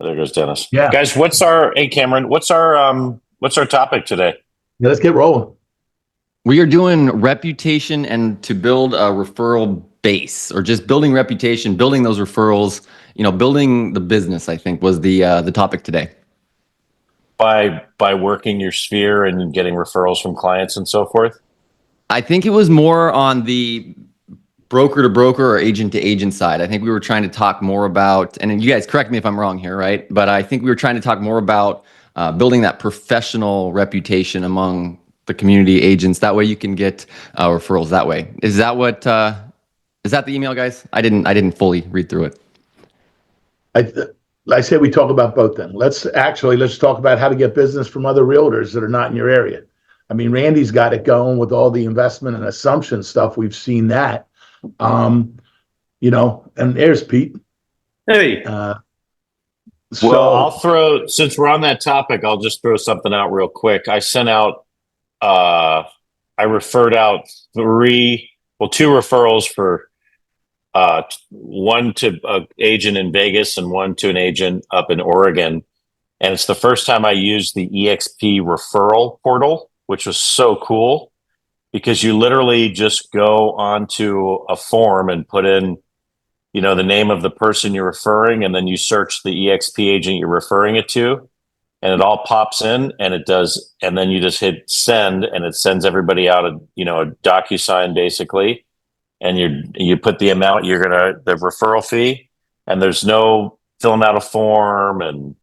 There goes Dennis. Yeah. Guys, hey Cameron, what's our topic today? Yeah, let's get rolling. We are doing reputation and to build a referral base, or just building reputation, building those referrals, building the business, I think was the topic today. By working your sphere and getting referrals from clients and so forth? I think it was more on the broker to broker or agent to agent side. I think we were trying to talk more about, and you guys correct me if I'm wrong here, right? But I think we were trying to talk more about building that professional reputation among the community agents. That way you can get referrals that way. Is that the email, guys? I didn't fully read through it. I say we talk about both then. Let's talk about how to get business from other realtors that are not in your area. I mean, Randy's got it going with all the investment and assumption stuff. We've seen that. And there's Pete. Hey. Since we're on that topic, I'll just throw something out real quick. I referred out two referrals for one to an agent in Vegas and one to an agent up in Oregon. And it's the first time I used the EXP referral portal, which was so cool because you literally just go onto a form and put in, the name of the person you're referring, and then you search the EXP agent you're referring it to, and it all pops in and it does. And then you just hit send and it sends everybody out a DocuSign basically. And you put the amount the referral fee, and there's no filling out a form and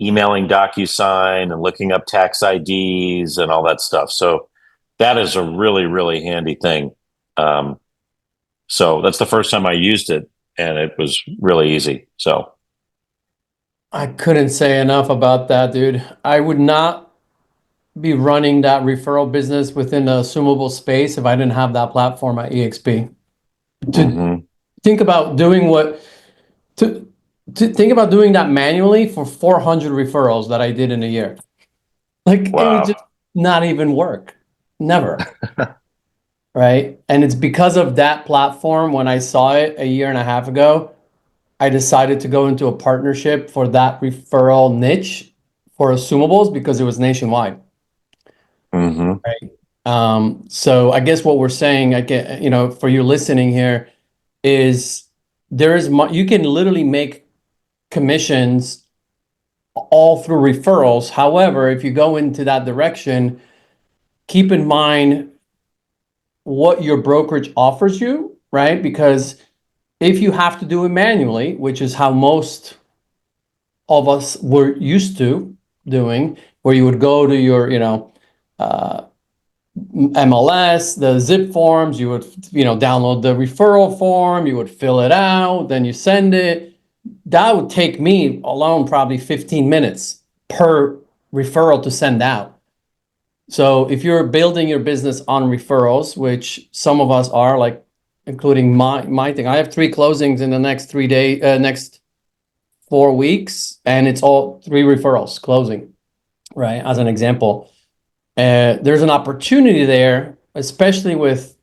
emailing DocuSign and looking up tax IDs and all that stuff. So that is a really, really handy thing. So that's the first time I used it, and it was really easy. So I couldn't say enough about that, dude. I would not be running that referral business within the assumable space if I didn't have that platform at EXP. Think about doing think about doing that manually for 400 referrals that I did in a year. It would just not even work. Never. Right? And it's because of that platform, when I saw it a year and a half ago, I decided to go into a partnership for that referral niche for assumables because it was nationwide. Right? So I guess what we're saying, for you listening here, is you can literally make commissions all through referrals. However, if you go into that direction, keep in mind what your brokerage offers you, right? Because if you have to do it manually, which is how most of us were used to doing, where you would go to your, MLS, the zip forms, you would, download the referral form, you would fill it out, then you send it. That would take me alone probably 15 minutes per referral to send out. So if you're building your business on referrals, which some of us are, like including my thing, I have 3 closings in the next 4 weeks, and it's all 3 referrals closing, right? As an example. There's an opportunity there, especially with,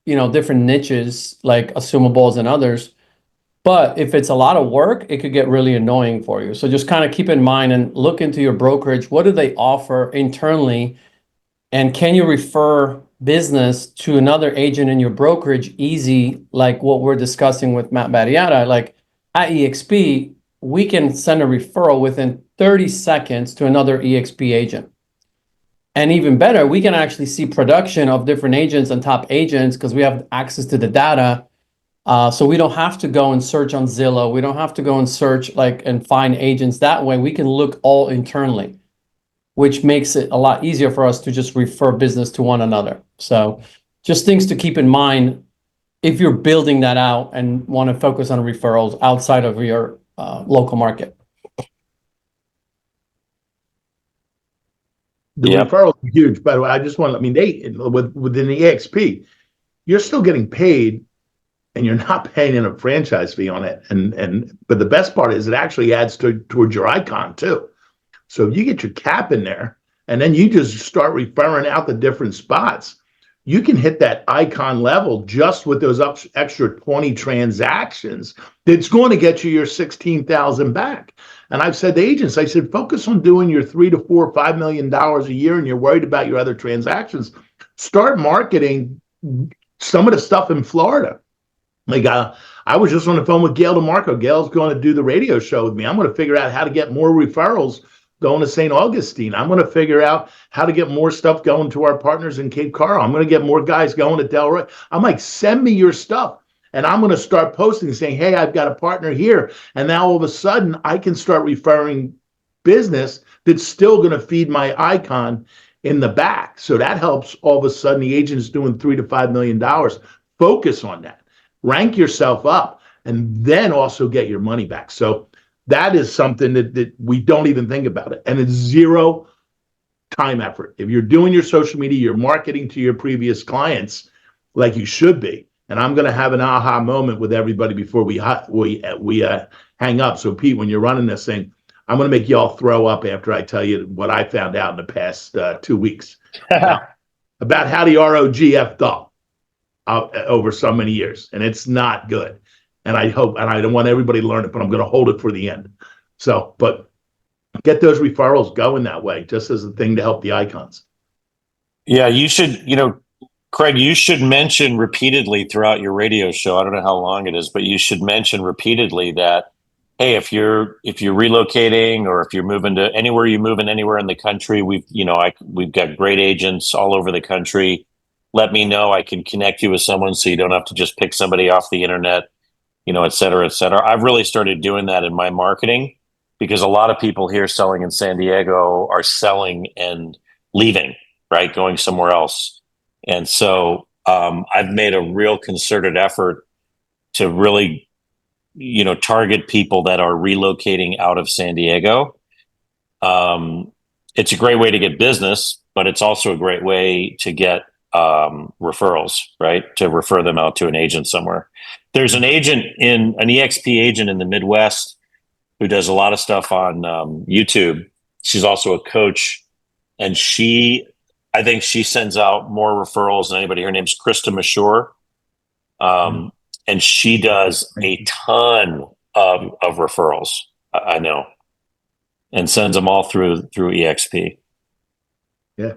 different niches like assumables and others. But if it's a lot of work, it could get really annoying for you. So just kind of keep in mind and look into your brokerage. What do they offer internally? And can you refer business to another agent in your brokerage easy, like what we're discussing with Matt Battiata? Like at EXP, we can send a referral within 30 seconds to another EXP agent. And even better, we can actually see production of different agents and top agents because we have access to the data. So we don't have to go and search on Zillow. We don't have to go and search and find agents that way. We can look all internally, which makes it a lot easier for us to just refer business to one another. So just things to keep in mind if you're building that out and want to focus on referrals outside of your local market. The referrals are huge, by the way. I just want to, within the EXP, you're still getting paid, and you're not paying in a franchise fee on it. But the best part is it actually adds towards your icon too. So if you get your cap in there, and then you just start referring out the different spots, you can hit that icon level just with those extra 20 transactions. That's going to get you your 16,000 back. And I've said to agents, I said, focus on doing your $3 to $4, $5 million a year, and you're worried about your other transactions. Start marketing some of the stuff in Florida. Like, I was just on the phone with Gail DeMarco. Gail's going to do the radio show with me. I'm going to figure out how to get more referrals going to St. Augustine. I'm going to figure out how to get more stuff going to our partners in Cape Coral. I'm going to get more guys going to Delray. I'm like, send me your stuff. And I'm going to start posting saying, hey, I've got a partner here. And now all of a sudden I can start referring business that's still going to feed my icon in the back. So that helps all of a sudden the agent's doing $3 to $5 million. Focus on that. Rank yourself up, and then also get your money back. So that is something that we don't even think about it. And it's zero time effort. If you're doing your social media, you're marketing to your previous clients like you should be. And I'm going to have an aha moment with everybody before we hang up. So Pete, when you're running this thing, I'm going to make y'all throw up after I tell you what I found out in the past 2 weeks about how the ROG effed up over so many years. And it's not good. And I hope, and I don't want everybody to learn it, but I'm going to hold it for the end. So, but get those referrals going that way, just as a thing to help the icons. Yeah, you should, Craig, you should mention repeatedly throughout your radio show. I don't know how long it is, but you should mention repeatedly that, hey, if you're relocating, or if you're moving to anywhere in the country, we've got great agents all over the country. Let me know. I can connect you with someone so you don't have to just pick somebody off the internet, et cetera, et cetera. I've really started doing that in my marketing, because a lot of people here selling in San Diego are selling and leaving, right? Going somewhere else. And so I've made a real concerted effort to really, target people that are relocating out of San Diego. It's a great way to get business, but it's also a great way to get referrals, right? To refer them out to an agent somewhere. There's an EXP agent in the Midwest who does a lot of stuff on YouTube. She's also a coach, and I think she sends out more referrals than anybody. Her name's Krista Mashore. And she does a ton of referrals, I know, and sends them all through EXP. Yeah.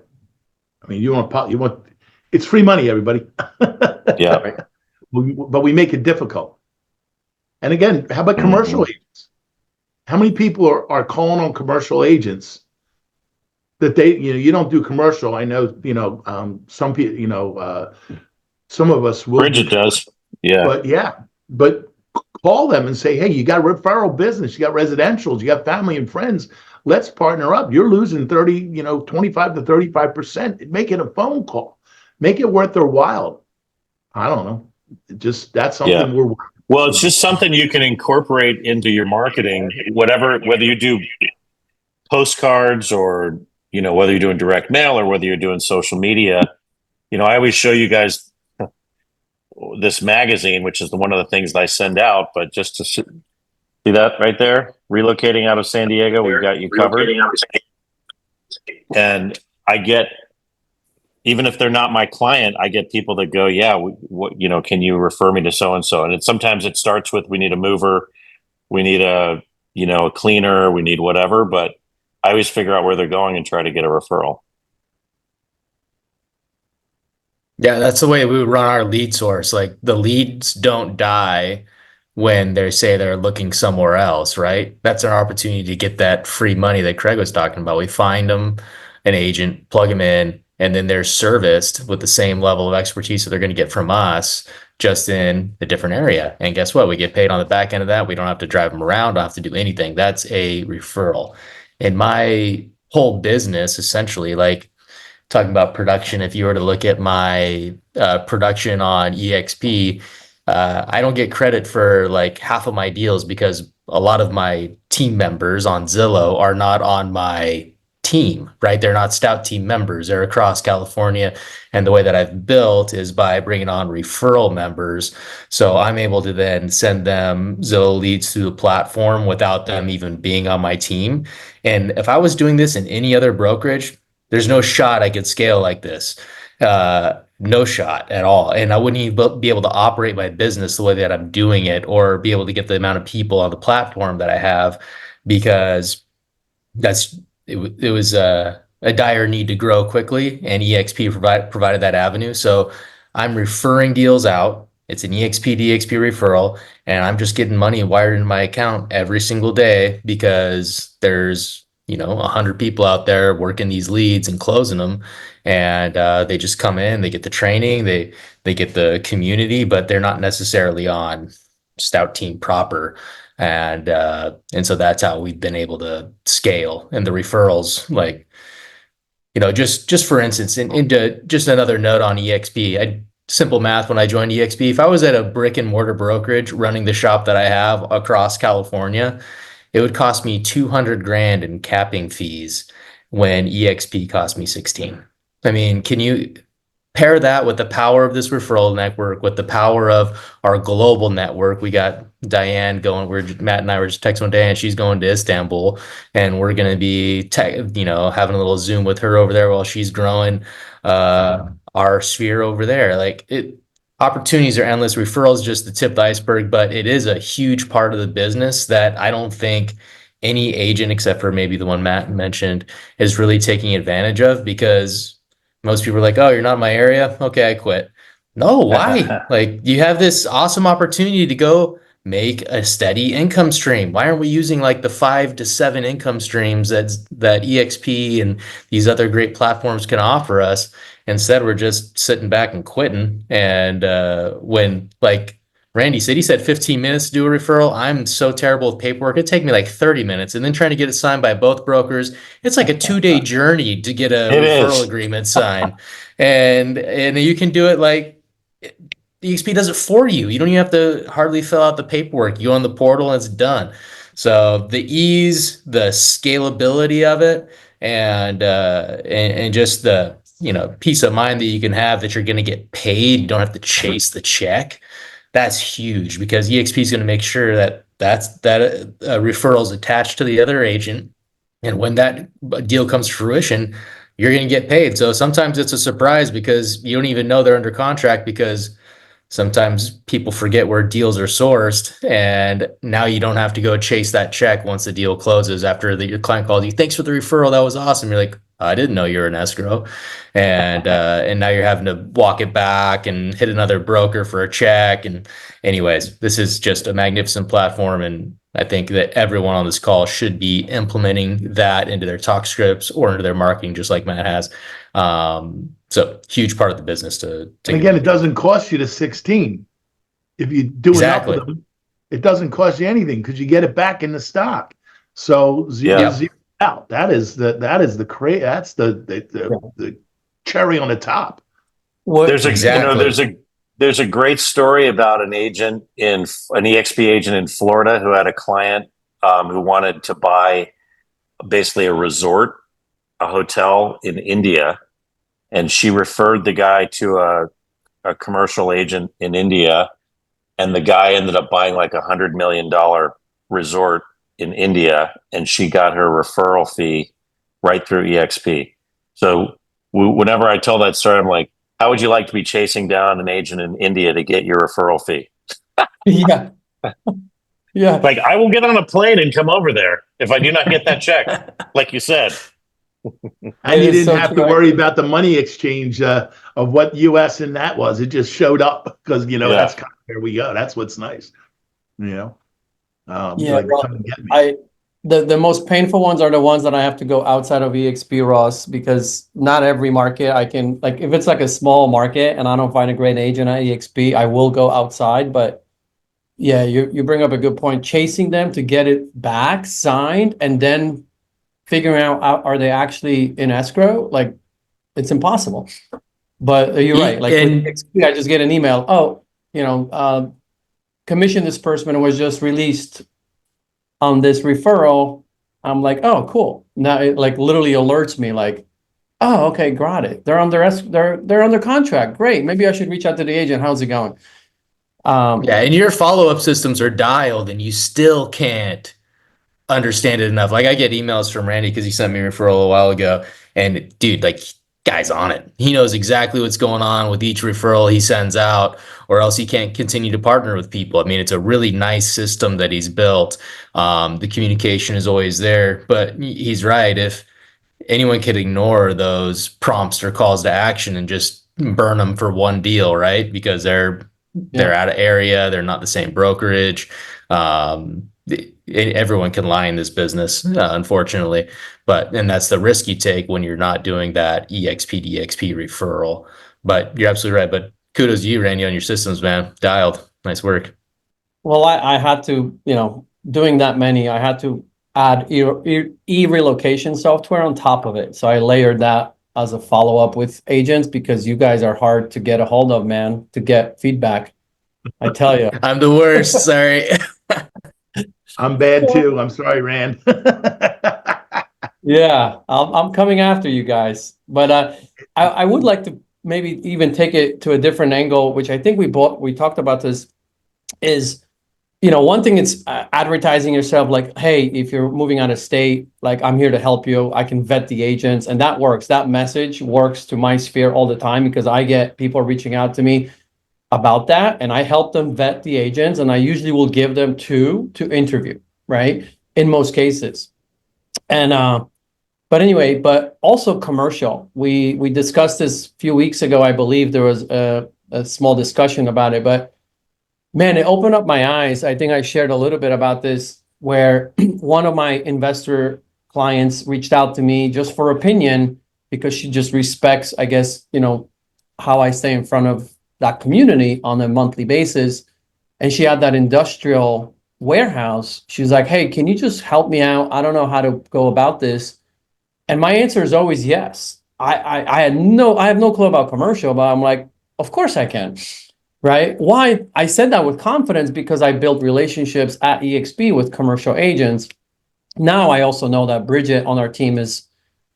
I mean, you want, it's free money, everybody. Yeah. Right? But we make it difficult. And again, how about commercial agents? How many people are calling on commercial agents that you don't do commercial? I know, some people, some of us will. Bridget does. Yeah. But call them and say, hey, you got referral business, you got residentials, you got family and friends. Let's partner up. You're losing 25 to 35%. Make it a phone call. Make it worth their while. I don't know. That's something we're working. Well, it's just something you can incorporate into your marketing, whether you do postcards or, whether you're doing direct mail or whether you're doing social media. I always show you guys this magazine, which is one of the things that I send out, but just to see that right there, relocating out of San Diego, we've got you covered. And I get, even if they're not my client, I get people that go, can you refer me to so-and-so? And sometimes it starts with, we need a mover, we need a cleaner, we need whatever, but I always figure out where they're going and try to get a referral. Yeah, that's the way we would run our lead source. Like, the leads don't die when they say they're looking somewhere else, right? That's an opportunity to get that free money that Craig was talking about. We find them an agent, plug them in, and then they're serviced with the same level of expertise that they're going to get from us, just in a different area. And guess what? We get paid on the back end of that. We don't have to drive them around, don't have to do anything. That's a referral. In my whole business, essentially, like, talking about production, if you were to look at my production on EXP, I don't get credit for like half of my deals because a lot of my team members on Zillow are not on my team, right? They're not Stout team members. They're across California. And the way that I've built is by bringing on referral members. So I'm able to then send them Zillow leads through the platform without them even being on my team. And if I was doing this in any other brokerage, there's no shot I could scale like this. no shot at all. And I wouldn't even be able to operate my business the way that I'm doing it, or be able to get the amount of people on the platform that I have, because that's it was a dire need to grow quickly, and EXP provided that avenue. So I'm referring deals out. It's an EXP DXP referral, and I'm just getting money wired into my account every single day, because there's 100 people out there working these leads and closing them, and they just come in, they get the training, they get the community, but they're not necessarily on Stout Team proper. And so that's how we've been able to scale. And the referrals, like, just for instance, into just another note on EXP, simple math, when I joined EXP, if I was at a brick and mortar brokerage running the shop that I have across California, it would cost me 200 grand in capping fees, when EXP cost me 16. I mean, can you pair that with the power of this referral network, with the power of our global network? We got Diane going. Matt and I were just texting one day, and she's going to Istanbul, and we're going to be, having a little Zoom with her over there while she's growing our sphere over there. Opportunities are endless. Referrals just the tip of the iceberg, but it is a huge part of the business that I don't think any agent, except for maybe the one Matt mentioned, is really taking advantage of, because most people are like, oh, you're not in my area? Okay, I quit. No, why? Like, you have this awesome opportunity to go make a steady income stream. Why aren't we using like the 5 to 7 income streams that EXP and these other great platforms can offer us? Instead, we're just sitting back and quitting. And when, like Randy said, he said 15 minutes to do a referral. I'm so terrible with paperwork. It'd take me like 30 minutes. And then trying to get it signed by both brokers, it's like a 2-day journey to get a referral agreement signed. And you can do it like, EXP does it for you. You don't even have to hardly fill out the paperwork. You go on the portal and it's done. So the ease, the scalability of it, and just the peace of mind that you can have that you're going to get paid. You don't have to chase the check. That's huge, because EXP is going to make sure that referral is attached to the other agent, and when that deal comes to fruition, you're going to get paid. So sometimes it's a surprise, because you don't even know they're under contract, because sometimes people forget where deals are sourced, and now you don't have to go chase that check once the deal closes, after your client calls you, thanks for the referral, that was awesome. You're like, I didn't know you were an escrow. And now you're having to walk it back and hit another broker for a check. And anyways, this is just a magnificent platform, and I think that everyone on this call should be implementing that into their talk scripts or into their marketing, just like Matt has. So huge part of the business to and again, it doesn't cost you the 16. If you do enough of them, it doesn't cost you anything, because you get it back in the stock. So zero out. That's the cherry on the top. There's a great story about an agent an EXP agent in Florida who had a client who wanted to buy basically a resort, a hotel in India, and she referred the guy to a commercial agent in India, and the guy ended up buying like $100 million resort in India, and she got her referral fee right through EXP. So whenever I tell that story, I'm like, how would you like to be chasing down an agent in India to get your referral fee? Yeah. Yeah. Like, I will get on a plane and come over there if I do not get that check, like you said. And you didn't have to worry about the money exchange of what US and that was. It just showed up, because that's kind of where we go. That's what's nice. The most painful ones are the ones that I have to go outside of EXP, Ross, because not every market I can, like, if it's like a small market and I don't find a great agent at EXP, I will go outside. But yeah, you bring up a good point. Chasing them to get it back signed and then figuring out are they actually in escrow, like, it's impossible. But you're right. Like, with EXP, I just get an email. Oh, commission disbursement was just released on this referral. I'm like, oh, cool. Now it like literally alerts me, like, oh, okay, got it. They're under contract. Great. Maybe I should reach out to the agent. How's it going? And your follow-up systems are dialed, and you still can't understand it enough. Like, I get emails from Randy because he sent me a referral a while ago, and dude, like, guy's on it. He knows exactly what's going on with each referral he sends out, or else he can't continue to partner with people. I mean, it's a really nice system that he's built. The communication is always there, but he's right. If anyone could ignore those prompts or calls to action and just burn them for one deal, right? Because they're out of area, they're not the same brokerage. Everyone can lie in this business, unfortunately, and that's the risk you take when you're not doing that EXP DXP referral. But you're absolutely right. But kudos to you, Randy, on your systems, man. Dialed. Nice work. Well, I had to, doing that many, I had to add e-relocation software on top of it. So I layered that as a follow-up with agents because you guys are hard to get a hold of, man, to get feedback. I tell you. I'm the worst. Sorry. I'm bad too. I'm sorry, Rand. Yeah, I'm coming after you guys. But I would like to maybe even take it to a different angle, which I think we talked about this, is one thing is advertising yourself like, hey, if you're moving out of state, like I'm here to help you. I can vet the agents, and that works. That message works to my sphere all the time because I get people reaching out to me about that, and I help them vet the agents, and I usually will give them two to interview, right? In most cases. And but anyway, but also commercial. We discussed this a few weeks ago. I believe there was a small discussion about it, but man, it opened up my eyes. I think I shared a little bit about this where one of my investor clients reached out to me just for opinion because she just respects, I guess, how I stay in front of that community on a monthly basis. And she had that industrial warehouse. She was like, hey, can you just help me out? I don't know how to go about this. And my answer is always yes. I have no clue about commercial, but I'm like, of course I can. Right? Why? I said that with confidence because I built relationships at EXP with commercial agents. Now I also know that Bridget on our team is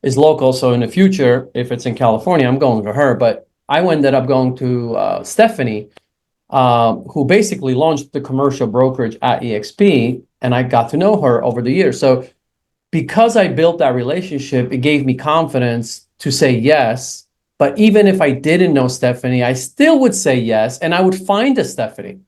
local. So in the future, if it's in California, I'm going to her. But I ended up going to Stephanie, who basically launched the commercial brokerage at EXP, and I got to know her over the years. So because I built that relationship, it gave me confidence to say yes. But even if I didn't know Stephanie, I still would say yes, and I would find a Stephanie,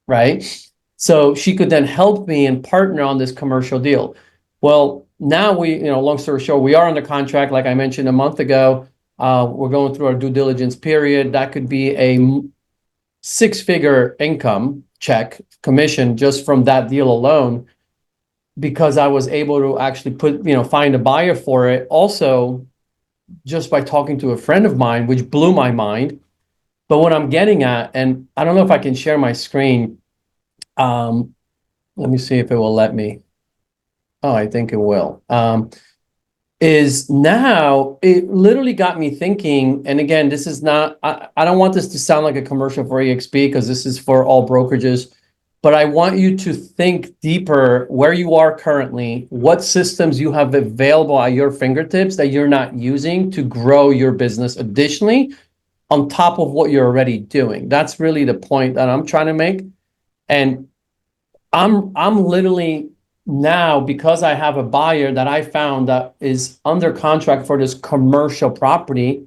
right? So she could then help me and partner on this commercial deal. Well, now long story short, we are under contract, like I mentioned a month ago. We're going through our due diligence period. That could be a six-figure income check commission just from that deal alone, because I was able to actually find a buyer for it. Also, just by talking to a friend of mine, which blew my mind. But what I'm getting at, and I don't know if I can share my screen. Let me see if it will let me. Oh, I think it will. Is now it literally got me thinking, and again, this is not, I don't want this to sound like a commercial for EXP because this is for all brokerages, but I want you to think deeper where you are currently, what systems you have available at your fingertips that you're not using to grow your business additionally on top of what you're already doing. That's really the point that I'm trying to make. And I'm literally now, because I have a buyer that I found that is under contract for this commercial property,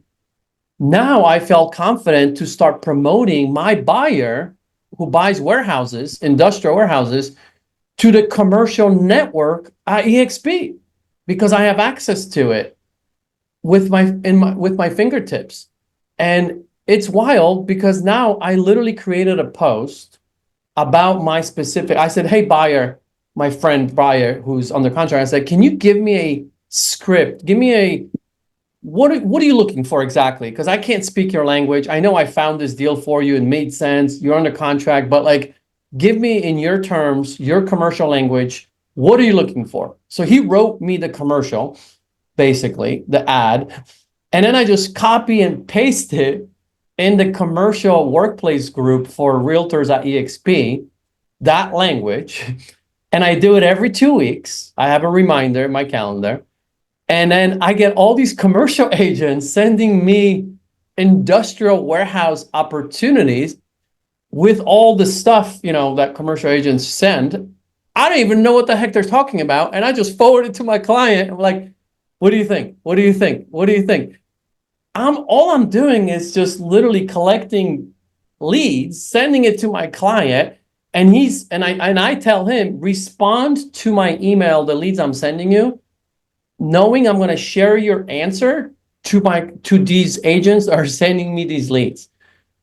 now I felt confident to start promoting my buyer who buys warehouses, industrial warehouses, to the commercial network at EXP because I have access to it with my fingertips. And it's wild because now I literally created a post about my specific, I said, hey, buyer, my friend buyer who's under contract, I said, can you give me a script? Give me what are you looking for exactly? Because I can't speak your language. I know I found this deal for you and made sense. You're under contract, but like, give me in your terms, your commercial language. What are you looking for? So he wrote me the commercial, basically the ad, and then I just copy and paste it in the commercial workplace group for realtors at EXP, that language. And I do it every 2 weeks. I have a reminder in my calendar. And then I get all these commercial agents sending me industrial warehouse opportunities with all the stuff, that commercial agents send. I don't even know what the heck they're talking about. And I just forward it to my client. I'm like, what do you think? What do you think? What do you think? all I'm doing is just literally collecting leads, sending it to my client, and I tell him, respond to my email, the leads I'm sending you, knowing I'm going to share your answer to these agents that are sending me these leads.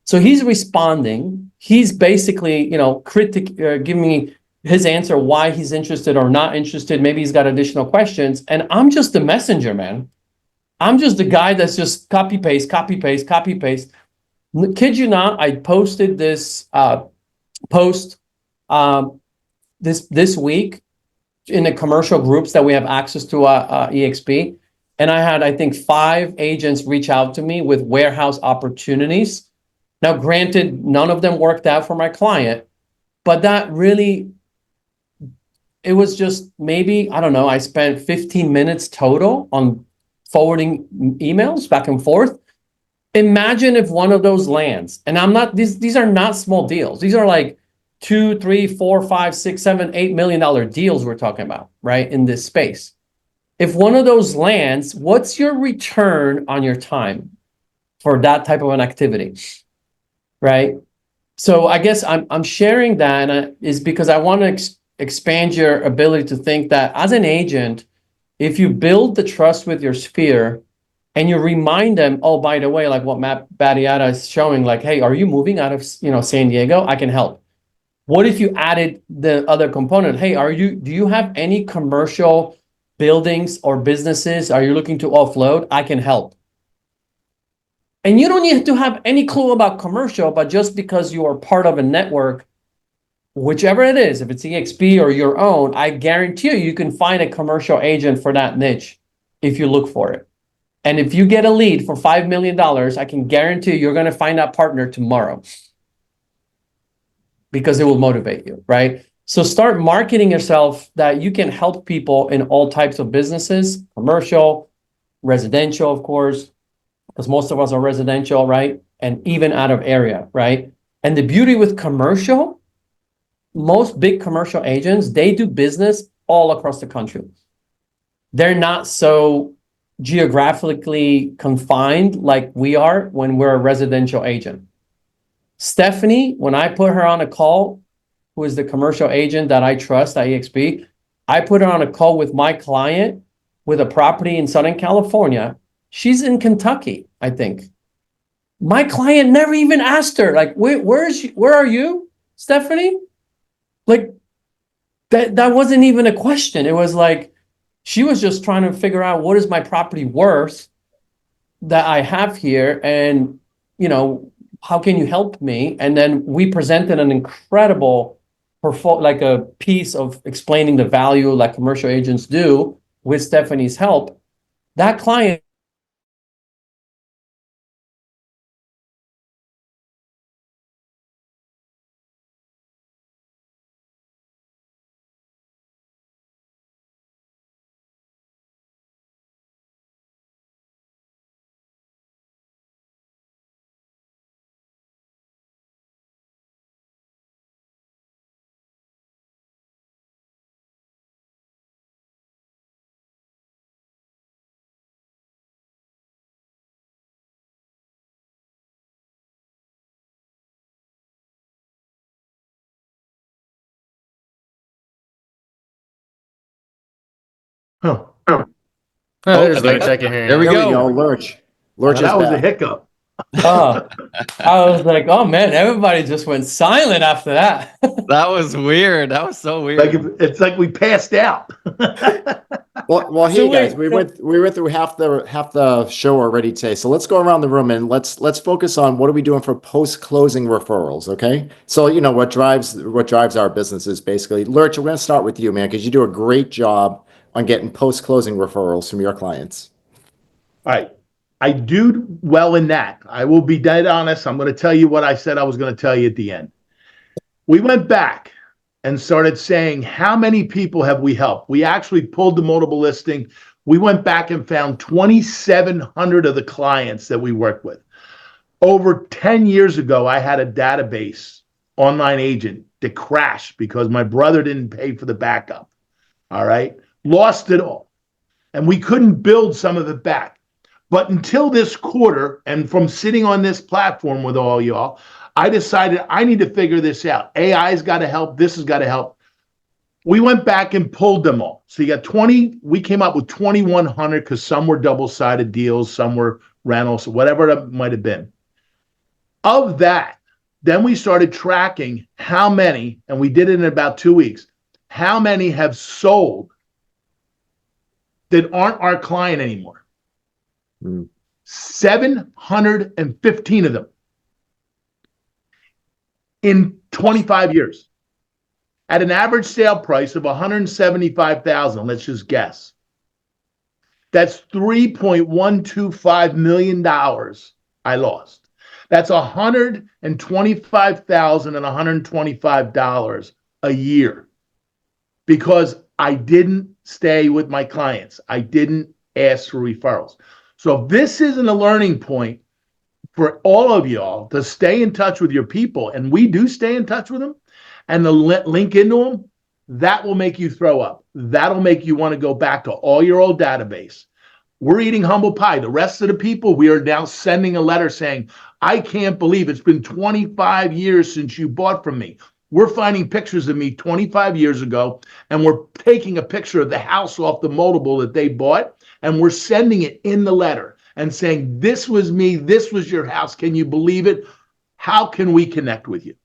So he's responding. He's basically, giving me his answer, why he's interested or not interested. Maybe he's got additional questions, and I'm just the messenger, man. I'm just the guy that's just copy paste, copy paste, copy paste. Kid you not, I posted this post this week in the commercial groups that we have access to EXP, and I had, I think, 5 agents reach out to me with warehouse opportunities. Now, granted, none of them worked out for my client, but that really, it was just maybe, I don't know, I spent 15 minutes total on forwarding emails back and forth. Imagine if one of those lands, and these are not small deals. These are like 2, 3, 4, 5, 6, 7, $8 million deals we're talking about, right? In this space. If one of those lands, what's your return on your time for that type of an activity? Right? So I guess I'm sharing that is because I want to expand your ability to think that as an agent, if you build the trust with your sphere and you remind them, oh, by the way, like what Matt Battiata is showing, like, hey, are you moving out of San Diego? I can help. What if you added the other component? Hey, do you have any commercial buildings or businesses? Are you looking to offload? I can help. And you don't need to have any clue about commercial, but just because you are part of a network, whichever it is, if it's EXP or your own, I guarantee you can find a commercial agent for that niche if you look for it. And if you get a lead for $5 million, I can guarantee you're going to find that partner tomorrow because it will motivate you, right? So start marketing yourself that you can help people in all types of businesses, commercial, residential, of course, because most of us are residential, right? And even out of area, right? And the beauty with commercial, most big commercial agents, they do business all across the country. They're not so geographically confined like we are when we're a residential agent. Stephanie, when I put her on a call, who is the commercial agent that I trust at EXP, I put her on a call with my client with a property in Southern California. She's in Kentucky, I think. My client never even asked her, like, where is she? Where are you, Stephanie? Like, that wasn't even a question. It was like, she was just trying to figure out what is my property worth that I have here, and how can you help me? And then we presented an incredible like a piece of explaining the value like commercial agents do with Stephanie's help. That client Huh. Oh, there's there- Lurch. I can hear you. There we now. go. There we go, Lurch. Lurch is That was a back. hiccup. I was like, oh man, everybody just went silent after that. That was weird. That was so Like weird. it's like we passed out. Well, hey So guys, wait, we went through half the show already today. So let's go around the room and let's focus on what are we doing for post-closing referrals, okay? So what drives our businesses basically. Lurch, we're going to start with you, man, because you do a great job on getting post-closing referrals from your clients. All right. I do well in that. I will be dead honest. I'm going to tell you what I said I was going to tell you at the end. We went back and started saying, how many people have we helped? We actually pulled the multiple listing. We went back and found 2,700 of the clients that we worked with. Over 10 years ago, I had a database online agent that crashed because my brother didn't pay for the backup. All right. Lost it all. And we couldn't build some of it back. But until this quarter, and from sitting on this platform with all y'all, I decided I need to figure this out. AI's got to help. This has got to help. We went back and pulled them all. So you got 20, we came up with 2,100 because some were double-sided deals, some were rentals, whatever it might have been. Of that, then we started tracking how many, and we did it in about 2 weeks, how many have sold that aren't our client anymore. 715 of them in 25 years at an average sale price of 175,000. Let's just guess. That's $3.125 million I lost. That's $125,125 a year because I didn't stay with my clients. I didn't ask for referrals. So this isn't a learning point for all of y'all to stay in touch with your people, and we do stay in touch with them, and the link into them, that will make you throw up. That'll make you want to go back to all your old database. We're eating humble pie. The rest of the people, we are now sending a letter saying, I can't believe it's been 25 years since you bought from me. We're finding pictures of me 25 years ago, and we're taking a picture of the house off the multiple that they bought, and we're sending it in the letter and saying, this was me, this was your house. Can you believe it? How can we connect with you?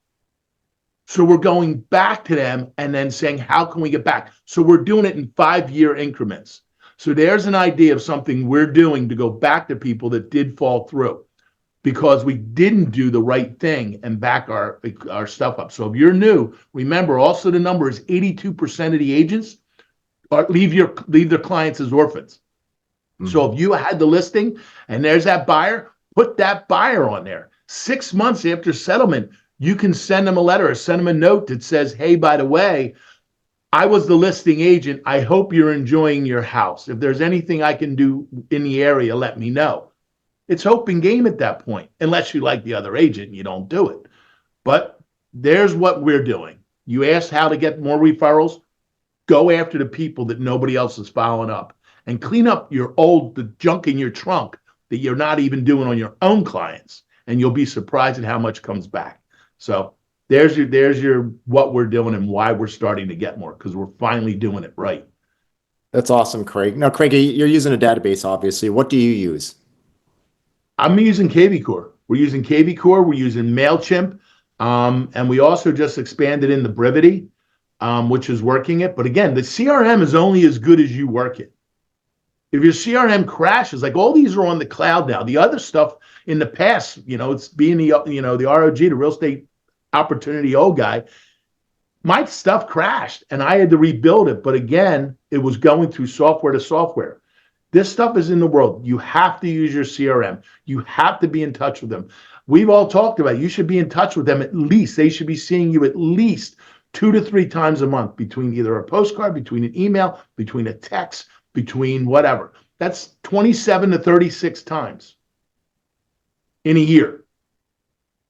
So we're going back to them and then saying, how can we get back? So we're doing it in 5-year increments. So there's an idea of something we're doing to go back to people that did fall through because we didn't do the right thing and back our stuff up. So if you're new, remember also the number is 82% of the agents leave their clients as orphans. Mm-hmm. So if you had the listing and there's that buyer, put that buyer on there. 6 months after settlement, you can send them a letter or send them a note that says, hey, by the way, I was the listing agent. I hope you're enjoying your house. If there's anything I can do in the area, let me know. It's hope and game at that point. Unless you like the other agent, you don't do it. But there's what we're doing. You asked how to get more referrals. Go after the people that nobody else is following up and clean up the junk in your trunk that you're not even doing on your own clients. And you'll be surprised at how much comes back. So there's your what we're doing and why we're starting to get more, because we're finally doing it right. That's awesome, Craig. Now, Craig, you're using a database, obviously. What do you use? I'm using kvCORE. We're using kvCORE. We're using MailChimp. And we also just expanded in the Brevity, which is working it. But again, the CRM is only as good as you work it. If your CRM crashes, like all these are on the cloud now. The other stuff in the past, it's being the ROG, the real estate opportunity old guy, my stuff crashed and I had to rebuild it. But again, it was going through software to software. This stuff is in the world. You have to use your CRM. You have to be in touch with them. We've all talked about you should be in touch with them at least. They should be seeing you at least 2 to 3 times a month, between either a postcard, between an email, between a text, between whatever. That's 27 to 36 times in a year.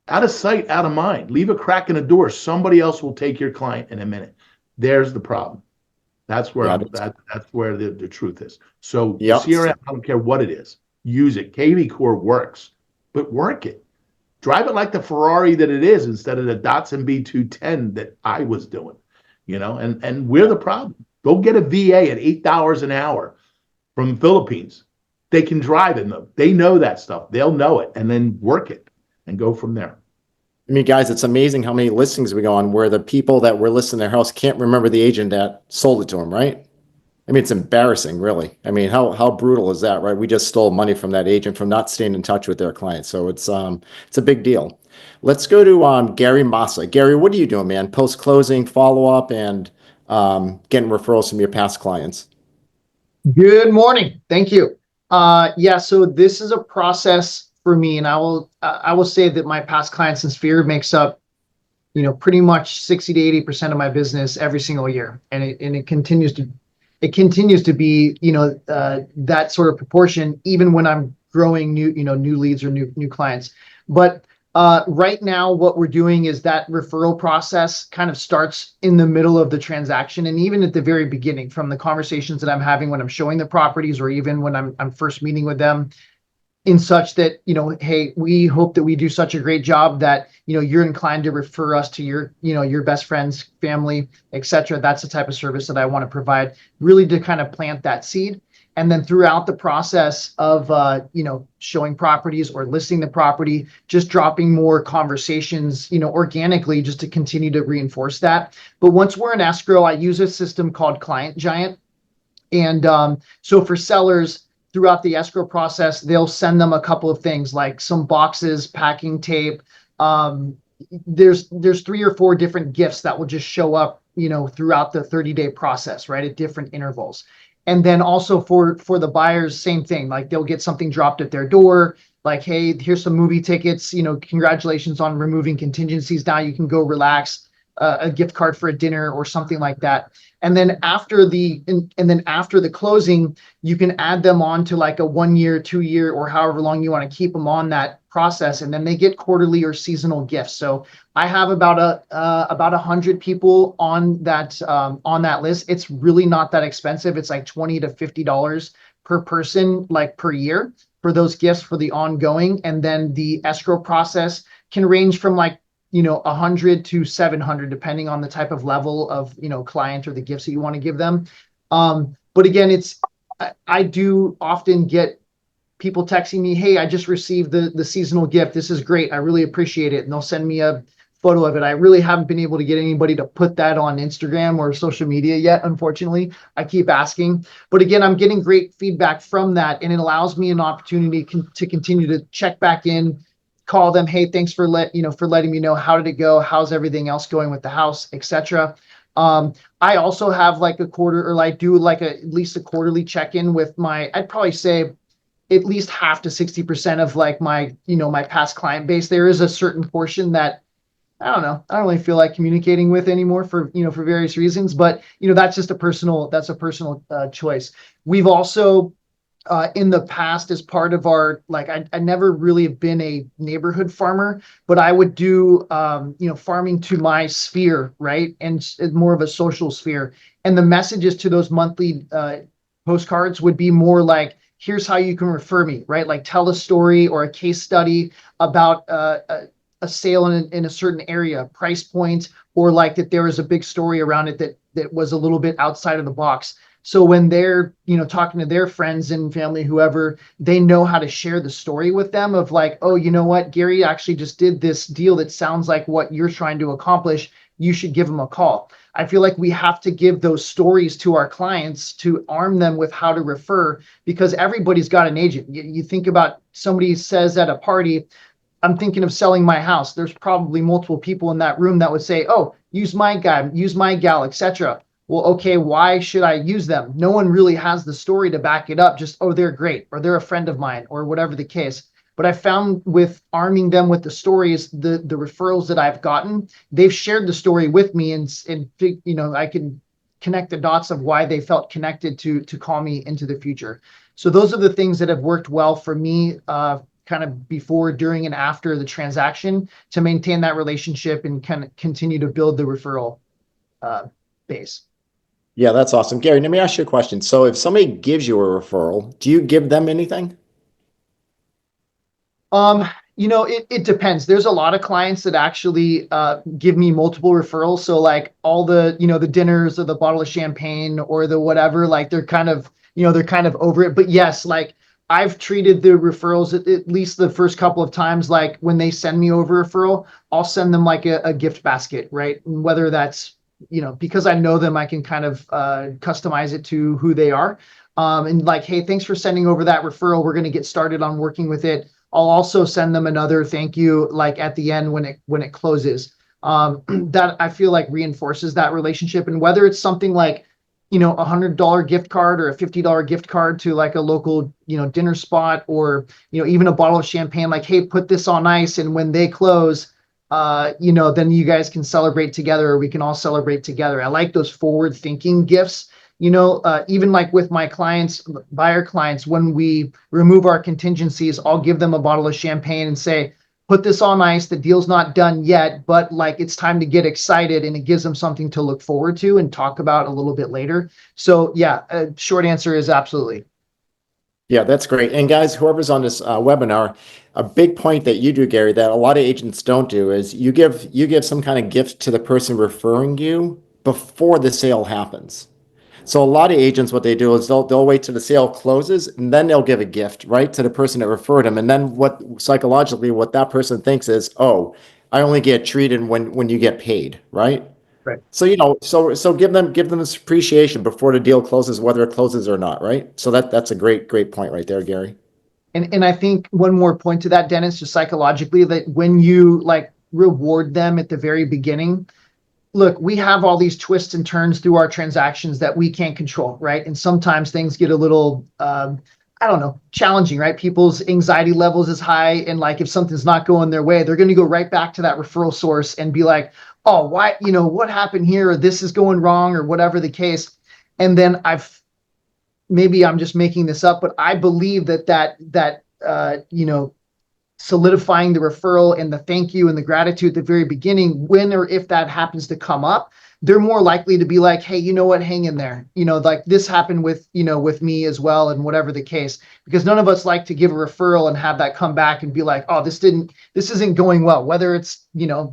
Out of sight, out of mind. Leave a crack in the door. Somebody else will take your client in a minute. There's the problem. That's where that's where the truth is. So CRM, I don't care what it is. Use it. kvCORE works, but work it. Drive it like the Ferrari that it is instead of the Datsun B210 that I was doing. And we're the problem. Go get a VA at $8 an hour from the Philippines. They can drive it. They know that stuff. They'll know it and then work it and go from there. I mean, guys, it's amazing how many listings we go on where the people that were listing their house can't remember the agent that sold it to them, right? I mean, it's embarrassing, really. I mean, how brutal is that, right? We just stole money from that agent from not staying in touch with their clients. So it's a big deal. Let's go to Gary Massa. Gary, what are you doing, man? Post-closing, follow-up, and getting referrals from your past clients. Good morning. Thank you. So this is a process for me, and I will say that my past clients in Sphere makes up, pretty much 60 to 80% of my business every single year, and it continues to be, that sort of proportion, even when I'm growing new leads or new clients. But right now, what we're doing is that referral process kind of starts in the middle of the transaction, and even at the very beginning, from the conversations that I'm having when I'm showing the properties, or even when I'm first meeting with them. in such that, hey, we hope that we do such a great job that, you're inclined to refer us to your best friends, family, etc. That's the type of service that I want to provide, really to kind of plant that seed. And then throughout the process of, showing properties or listing the property, just dropping more conversations, organically, just to continue to reinforce that. But once we're in escrow, I use a system called Client Giant. And so for sellers throughout the escrow process, they'll send them a couple of things like some boxes, packing tape. There's 3 or 4 different gifts that will just show up, throughout the 30-day process, right, at different intervals. And then also for the buyers, same thing. Like they'll get something dropped at their door, like, hey, here's some movie tickets. Congratulations on removing contingencies. Now you can go relax. A gift card for a dinner or something like that. And then after the closing, you can add them on to like a 1 year, 2 year, or however long you want to keep them on that process. And then they get quarterly or seasonal gifts. So I have about 100 people on that list. It's really not that expensive. It's like $20 to $50 per person, like per year, for those gifts for the ongoing. And then the escrow process can range from like 100 to 700, depending on the type of level of, client or the gifts that you want to give them. But again, I do often get people texting me, hey, I just received the seasonal gift. This is great. I really appreciate it. And they'll send me a photo of it. I really haven't been able to get anybody to put that on Instagram or social media yet, unfortunately. I keep asking. But again, I'm getting great feedback from that, and it allows me an opportunity to continue to check back in, call them, hey, thanks for letting me know, how did it go, how's everything else going with the house, etc. I also have like a quarter, or like do like at least a quarterly check-in with I'd probably say at least half to 60% of like my past client base. There is a certain portion that I don't know, I don't really feel like communicating with anymore for various reasons, but that's just a personal choice. We've also in the past, as part of our, like, I never really have been a neighborhood farmer, but I would do farming to my sphere, right, and more of a social sphere. And the messages to those monthly postcards would be more like, here's how you can refer me, right? Like tell a story or a case study about a sale in a certain area, price point, or like that there was a big story around it that was a little bit outside of the box. So when they're, talking to their friends and family, whoever, they know how to share the story with them of like, oh, you know what, Gary actually just did this deal that sounds like what you're trying to accomplish. You should give him a call. I feel like we have to give those stories to our clients to arm them with how to refer, because everybody's got an agent. You think about, somebody says at a party, I'm thinking of selling my house. There's probably multiple people in that room that would say, oh, use my guy, use my gal, etc. Well, okay, why should I use them? No one really has the story to back it up. Just, oh, they're great, or they're a friend of mine, or whatever the case. But I found with arming them with the stories, the referrals that I've gotten, they've shared the story with me, and I can connect the dots of why they felt connected to call me into the future. So those are the things that have worked well for me, kind of before, during, and after the transaction, to maintain that relationship and kind of continue to build the referral base. Yeah, that's awesome. Gary, let me ask you a question. So if somebody gives you a referral, do you give them anything? It depends. There's a lot of clients that actually give me multiple referrals. So like all the, the dinners or the bottle of champagne or the whatever, like they're kind of over it. But yes, like I've treated the referrals at least the first couple of times, like when they send me over a referral, I'll send them like a gift basket, right? And whether that's, because I know them, I can kind of customize it to who they are. And like, hey, thanks for sending over that referral. We're going to get started on working with it. I'll also send them another thank you, like at the end when it closes. That I feel like reinforces that relationship. And whether it's something like, $100 gift card or a $50 gift card to like a local, dinner spot, or, even a bottle of champagne, like, hey, put this on ice, and when they close, then you guys can celebrate together, or we can all celebrate together. I like those forward thinking gifts. Even like with my clients, buyer clients, when we remove our contingencies, I'll give them a bottle of champagne and say, put this on ice. The deal's not done yet, but like it's time to get excited, and it gives them something to look forward to and talk about a little bit later. So yeah, short answer is absolutely. Yeah, that's great. And guys, whoever's on this webinar, a big point that you do, Gary, that a lot of agents don't do is you give some kind of gift to the person referring you before the sale happens. So a lot of agents, what they do is they'll wait till the sale closes and then they'll give a gift, right, to the person that referred them. And then what psychologically what that person thinks is, oh, I only get treated when you get paid, right? Right. So so give them this appreciation before the deal closes, whether it closes or not, right? So that's a great point right there, Gary. And I think one more point to that, Dennis, just psychologically, that when you like reward them at the very beginning, look, we have all these twists and turns through our transactions that we can't control, right? And sometimes things get a little, I don't know, challenging, right? People's anxiety levels is high, and like if something's not going their way, they're going to go right back to that referral source and be like, "Oh, why? What happened here? Or this is going wrong, or whatever the case." And then maybe I'm just making this up, but I believe that solidifying the referral and the thank you and the gratitude at the very beginning, when or if that happens to come up, they're more likely to be like, hey, you know what, hang in there. Like this happened with me as well, and whatever the case, because none of us like to give a referral and have that come back and be like, oh, this isn't going well, whether it's,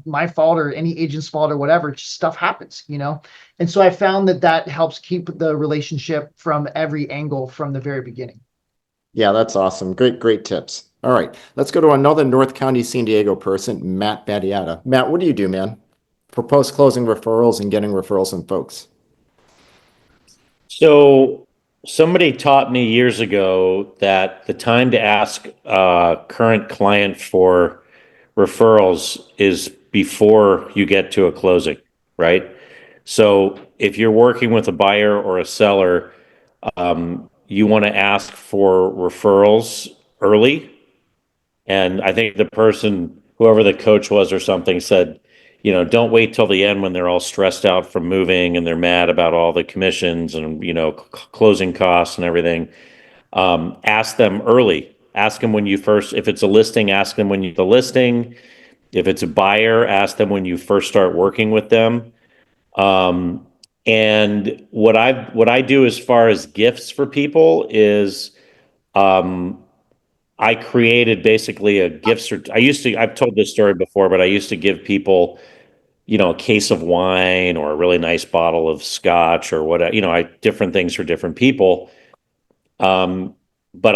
my fault or any agent's fault or whatever, just stuff happens. And so I found that helps keep the relationship from every angle from the very beginning. Yeah, that's awesome. Great tips. All right, let's go to another North County, San Diego person, Matt Battiata. Matt, what do you do, man, for post-closing referrals and getting referrals from folks? So somebody taught me years ago that the time to ask a current client for referrals is before you get to a closing, right? So if you're working with a buyer or a seller, you want to ask for referrals early. And I think the person, whoever the coach was or something, said, don't wait till the end when they're all stressed out from moving and they're mad about all the commissions and, closing costs and everything. Ask them early. Ask them when you first, if it's a listing, ask them when you, the listing. If it's a buyer, ask them when you first start working with them. And what I do as far as gifts for people is, I created basically a I've told this story before, but I used to give people, a case of wine or a really nice bottle of scotch or whatever, different things for different people. Um, but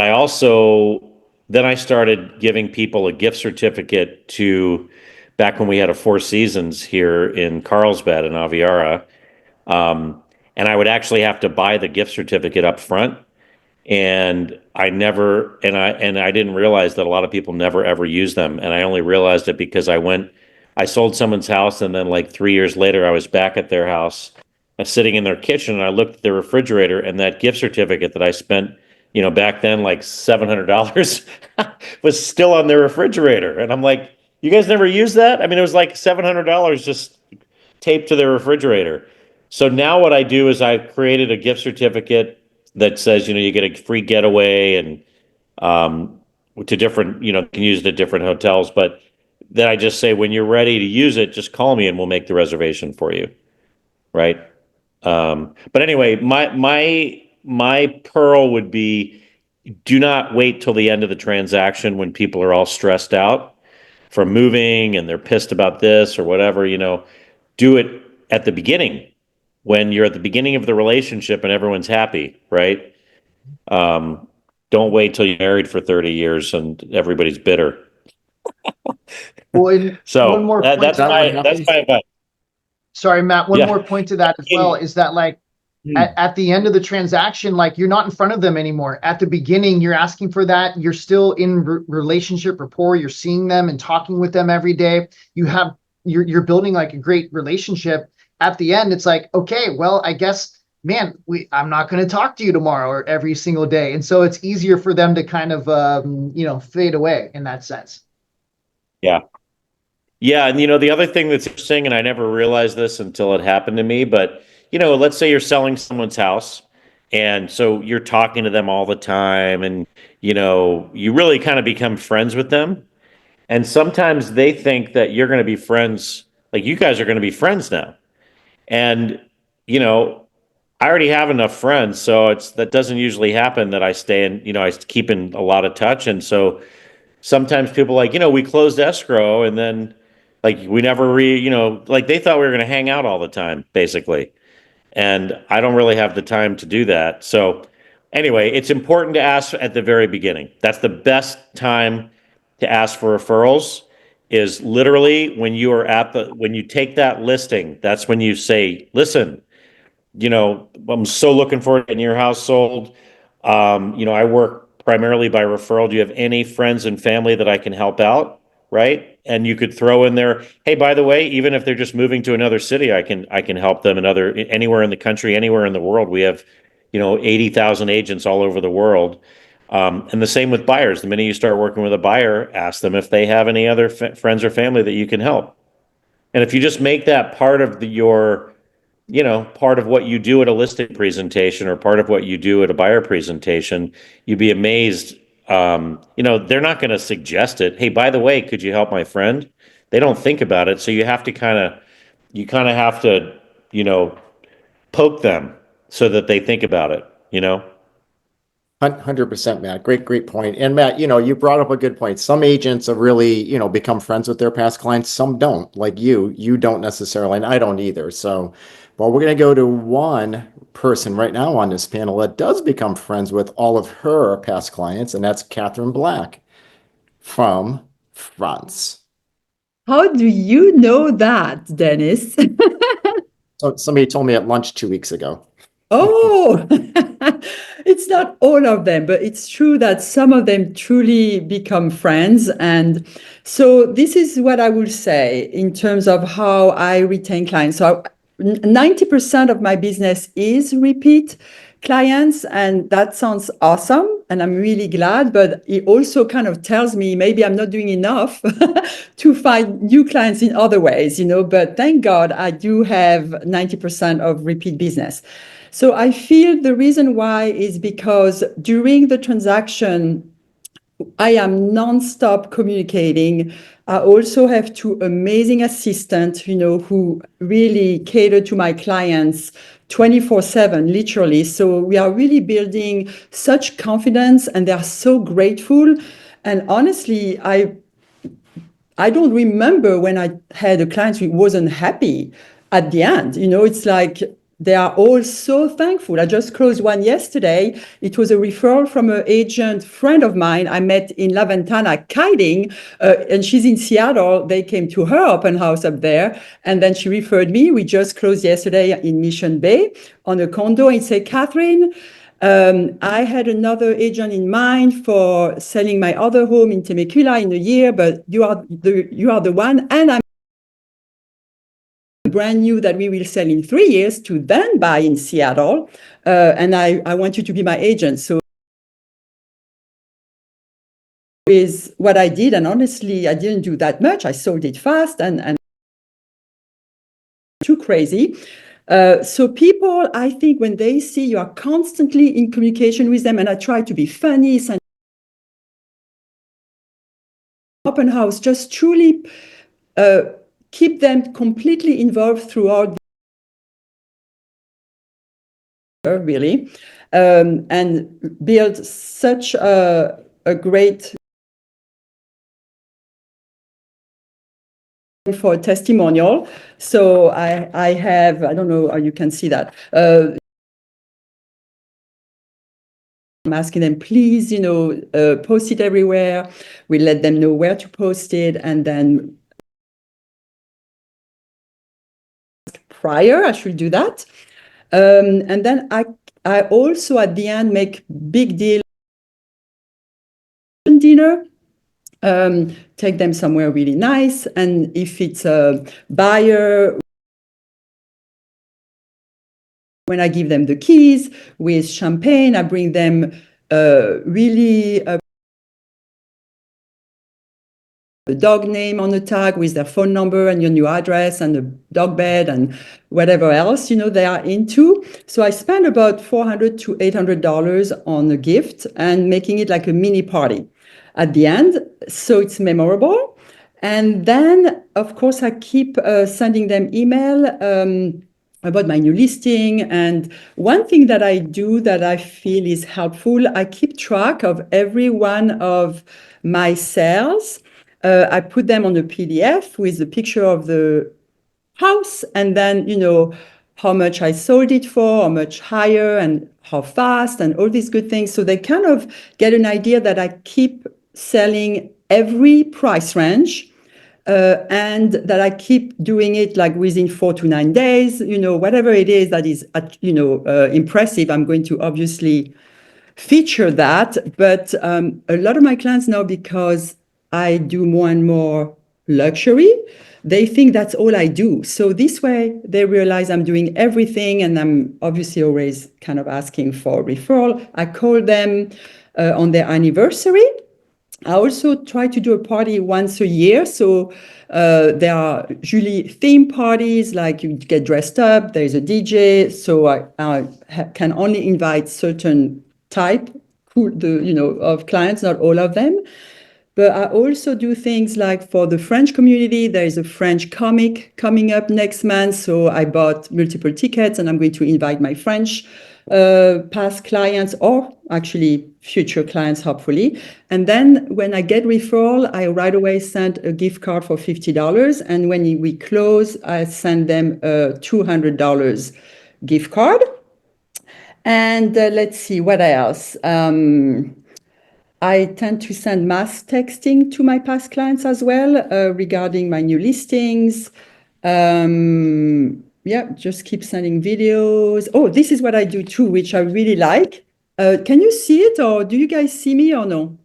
then I started giving people a gift certificate to back when we had a Four Seasons here in Carlsbad and Aviara. And I would actually have to buy the gift certificate up front. And I didn't realize that a lot of people never ever use them. And I only realized it because I sold someone's house, and then like 3 years later, I was back at their house, sitting in their kitchen, and I looked at their refrigerator, and that gift certificate that I spent, back then like $700 was still on their refrigerator. And I'm like, you guys never use that? I mean, it was like $700 just taped to their refrigerator. So now what I do is I've created a gift certificate that says, you get a free getaway and to different, can use it at different hotels. But then I just say, when you're ready to use it, just call me and we'll make the reservation for you. Right. But anyway, my pearl would be, do not wait till the end of the transaction when people are all stressed out from moving and they're pissed about this or whatever, do it at the beginning, when you're at the beginning of the relationship and everyone's happy, right? Don't wait till you're married for 30 years and everybody's bitter. Well, and one So more point that's to that. that's my advice. Sorry, Matt, one Yeah. more point to that as well is that like at the end of the transaction, like you're not in front of them anymore. At the beginning, you're asking for that. You're still in relationship rapport. You're seeing them and talking with them every day. You're building like a great relationship. At the end, it's like, okay, well, I guess, man, I'm not going to talk to you tomorrow or every single day. And so it's easier for them to kind of, fade away in that sense. Yeah. Yeah. And, the other thing that's interesting, and I never realized this until it happened to me, but, let's say you're selling someone's house. And so you're talking to them all the time and, you really kind of become friends with them. And sometimes they think that you're going to be friends, like you guys are going to be friends now. And, you know, I already have enough friends, so that doesn't usually happen that I stay in, I keep in a lot of touch. And so sometimes people like, we closed escrow and then like we never like they thought we were going to hang out all the time, basically. And I don't really have the time to do that. So anyway, it's important to ask at the very beginning. That's the best time to ask for referrals is literally when when you take that listing, that's when you say, listen, I'm so looking forward to getting your house sold. I work primarily by referral. Do you have any friends and family that I can help out? Right. And you could throw in there, hey, by the way, even if they're just moving to another city, I can help them anywhere in the country, anywhere in the world. We have, 80,000 agents all over the world. And the same with buyers. The minute you start working with a buyer, ask them if they have any other friends or family that you can help. And if you just make that part of part of what you do at a listing presentation or part of what you do at a buyer presentation, you'd be amazed. They're not going to suggest it. Hey, by the way, could you help my friend? They don't think about it. So you kind of have to, poke them so that they think about it. 100%, Matt. Great point. And Matt, you brought up a good point. Some agents have really, become friends with their past clients. Some don't, like you don't necessarily, and I don't either. So, well, we're going to go to one person right now on this panel that does become friends with all of her past clients, and that's Catherine Black from France. How do you know that, Dennis? So somebody told me at lunch 2 weeks ago. Oh, it's not all of them, but it's true that some of them truly become friends. And so this is what I will say in terms of how I retain clients. So 90% of my business is repeat clients, and that sounds awesome. And I'm really glad, but it also kind of tells me maybe I'm not doing enough to find new clients in other ways, but thank God I do have 90% of repeat business. So I feel the reason why is because during the transaction, I am nonstop communicating. I also have two amazing assistants, who really cater to my clients 24/7, literally. So we are really building such confidence and they're so grateful. And honestly, I don't remember when I had a client who wasn't happy at the end. It's like they are all so thankful. I just closed one yesterday. It was a referral from an agent friend of mine I met in La Ventana kiting, and she's in Seattle. They came to her open house up there, and then she referred me. We just closed yesterday in Mission Bay on a condo, and said, Catherine, I had another agent in mind for selling my other home in Temecula in a year, but you are the one, and I'm brand new that we will sell in 3 years to then buy in Seattle, and I want you to be my agent. So is what I did, and honestly, I didn't do that much. I sold it fast and too crazy. So people, I think when they see you are constantly in communication with them, and I try to be funny, open house, just truly keep them completely involved throughout really, and build such a great for testimonial. So I have, I don't know how you can see that. I'm asking them, please, post it everywhere. We let them know where to post it, and then prior, I should do that. And then I also at the end make big deal dinner. Take them somewhere really nice, and if it's a buyer, when I give them the keys with champagne, I bring them really a dog name on the tag with their phone number and your new address and the dog bed and whatever else they are into. So I spend about $400 to $800 on a gift and making it like a mini party at the end, so it's memorable. And then, of course, I keep sending them email about my new listing. And one thing that I do that I feel is helpful, I keep track of every one of my sales. I put them on a PDF with a picture of the house, and then, how much I sold it for, how much higher, and how fast, and all these good things. So they kind of get an idea that I keep selling every price range. And that I keep doing it like within 4 to 9 days, whatever it is that is, impressive, I'm going to obviously feature that. But a lot of my clients now, because I do more and more luxury, they think that's all I do. So this way they realize I'm doing everything, and I'm obviously always kind of asking for referral. I call them on their anniversary. I also try to do a party once a year. So there are usually theme parties, like you get dressed up, there's a DJ. So I can only invite certain type of clients, not all of them. But I also do things like for the French community, there is a French comic coming up next month. So I bought multiple tickets, and I'm going to invite my French past clients, or actually future clients, hopefully. And then when I get referral, I right away send a gift card for $50. And when we close, I send them a $200 gift card. And let's see, what else? I tend to send mass texting to my past clients as well regarding my new listings. Just keep sending videos. Oh, this is what I do too, which I really like. Can you see it, or do you guys see me or no?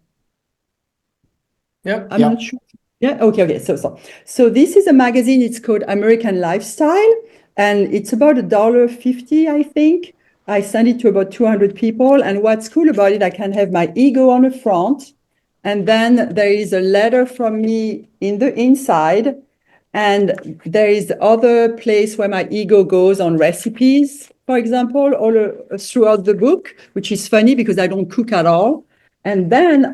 Yep. I'm not sure. Yeah, okay. So this is a magazine, it's called American Lifestyle, and it's about $1.50, I think. I send it to about 200 people. And what's cool about it, I can have my ego on the front, and then there is a letter from me in the inside. And there is the other place where my ego goes on recipes, for example, all throughout the book, which is funny because I don't cook at all. And then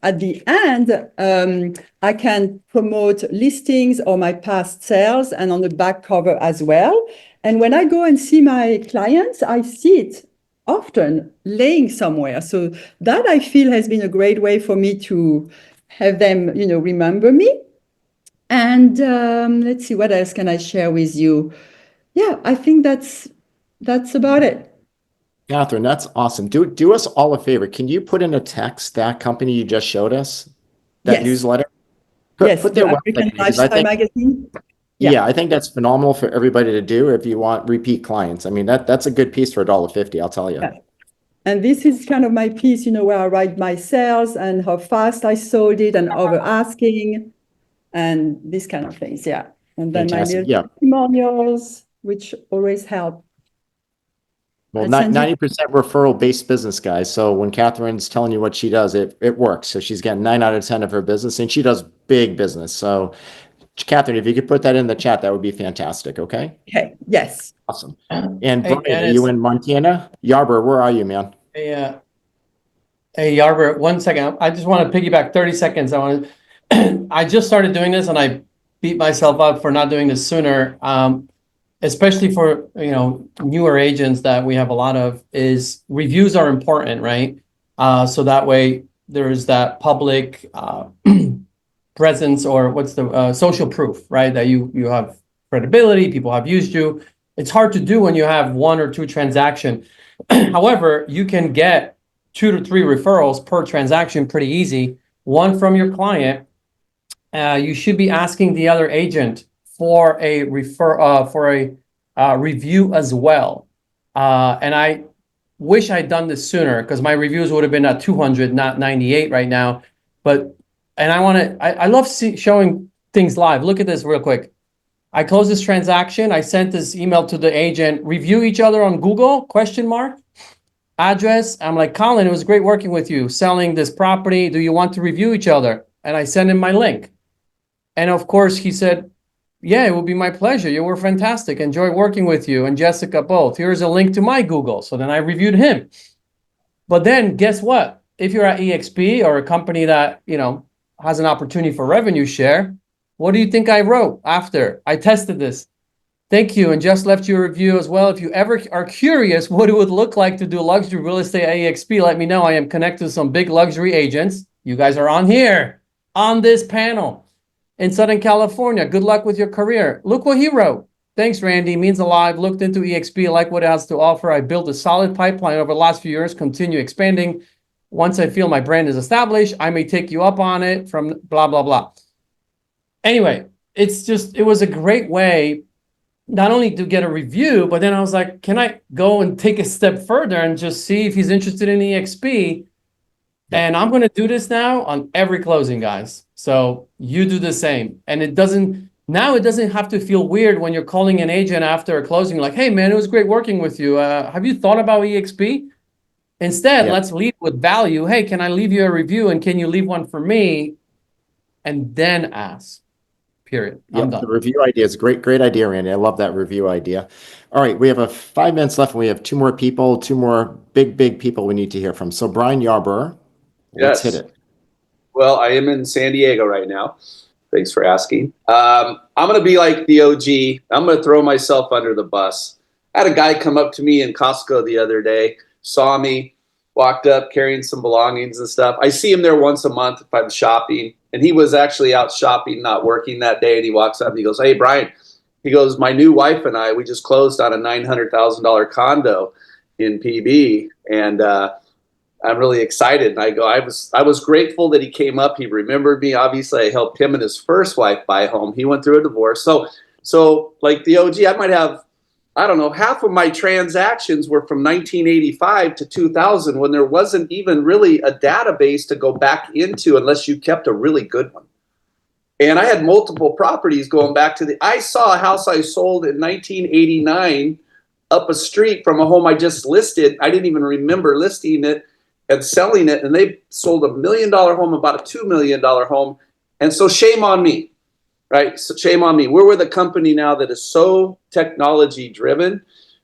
at the end, I can promote listings or my past sales, and on the back cover as well. And when I go and see my clients, I see it often laying somewhere. So that, I feel, has been a great way for me to have them, remember me. And let's see, what else can I share with you? Yeah, I think that's about it. Catherine, that's awesome. Do us all a favor. Can you put in a text that company you just showed us, that Yes. newsletter? Yes, Put the their American website, because I Lifestyle think, magazine. yeah, I think that's phenomenal for everybody to do if you want repeat clients. I mean, that's a good piece for $1.50, I'll tell you. Yeah. And this is kind of my piece, where I write my sales and how fast I sold it and over asking and these kind of things. Yeah. And then Fantastic. my little testimonials, which always help. Well, I send you- 90% referral-based business, guys. So when Catherine's telling you what she does, it works. So she's getting 9 out of 10 of her business, and she does big business. So Catherine, if you could put that in the chat, that would be fantastic. Okay. Okay. Yes. Awesome. And Hey, Brian, are you in Montana? Yarber, where are you, man? Hey, Yarber, 1 second. I just want to piggyback 30 seconds. I just started doing this, and I beat myself up for not doing this sooner. Especially for, newer agents that we have a lot of, is reviews are important, right? So that way there's that public presence, or what's the social proof, right? That you have credibility, people have used you. It's hard to do when you have 1 or 2 transaction. However, you can get 2 to 3 referrals per transaction pretty easy. 1 from your client. You should be asking the other agent for a review as well. And I wish I'd done this sooner, because my reviews would have been at 200, not 98 right now. I love showing things live. Look at this real quick. I closed this transaction. I sent this email to the agent, review each other on Google, ? Address. I'm like, Colin, it was great working with you, selling this property. Do you want to review each other? And I sent him my link. And of course he said, yeah, it would be my pleasure. You were fantastic. Enjoy working with you and Jessica both. Here's a link to my Google. So then I reviewed him. But then guess what? If you're at EXP or a company that, has an opportunity for revenue share, what do you think I wrote after? I tested this. Thank you. And just left you a review as well. If you ever are curious what it would look like to do luxury real estate at EXP, let me know. I am connected to some big luxury agents. You guys are on here, on this panel in Southern California. Good luck with your career. Look what he wrote. Thanks, Randy. Means a lot. I've looked into EXP, like what it has to offer. I built a solid pipeline over the last few years, continue expanding. Once I feel my brand is established, I may take you up on it from blah, blah, blah. Anyway, it was a great way not only to get a review, but then I was like, can I go and take a step further and just see if he's interested in EXP? And I'm going to do this now on every closing, guys. So you do the same. And it doesn't have to feel weird when you're calling an agent after a closing, like, hey, man, it was great working with you. Have you thought about EXP? Instead, let's lead with value. Hey, can I leave you a review? And can you leave one for me? And then ask. Period. I'm done. The review idea is a great idea, Randy. I love that review idea. All right, we have 5 minutes left, and we have two more big people we need to hear from. So Brian Yarborough, let's hit it. Well, I am in San Diego right now. Thanks for asking. I'm going to be like the OG. I'm going to throw myself under the bus. I had a guy come up to me in Costco the other day, saw me, walked up carrying some belongings and stuff. I see him there once a month if I'm shopping. And he was actually out shopping, not working that day. And he walks up and he goes, hey, Brian. He goes, my new wife and I, we just closed on a $900,000 condo in PB. And I'm really excited. And I go, I was grateful that he came up. He remembered me. Obviously, I helped him and his first wife buy a home. He went through a divorce. So like the OG, I might have, I don't know, half of my transactions were from 1985 to 2000 when there wasn't even really a database to go back into unless you kept a really good one. And I had multiple properties going back to I saw a house I sold in 1989 up a street from a home I just listed. I didn't even remember listing it and selling it. And they sold $1 million home, about a $2 million home. And so shame on me. Right? So shame on me. We're with a company now that is so technology driven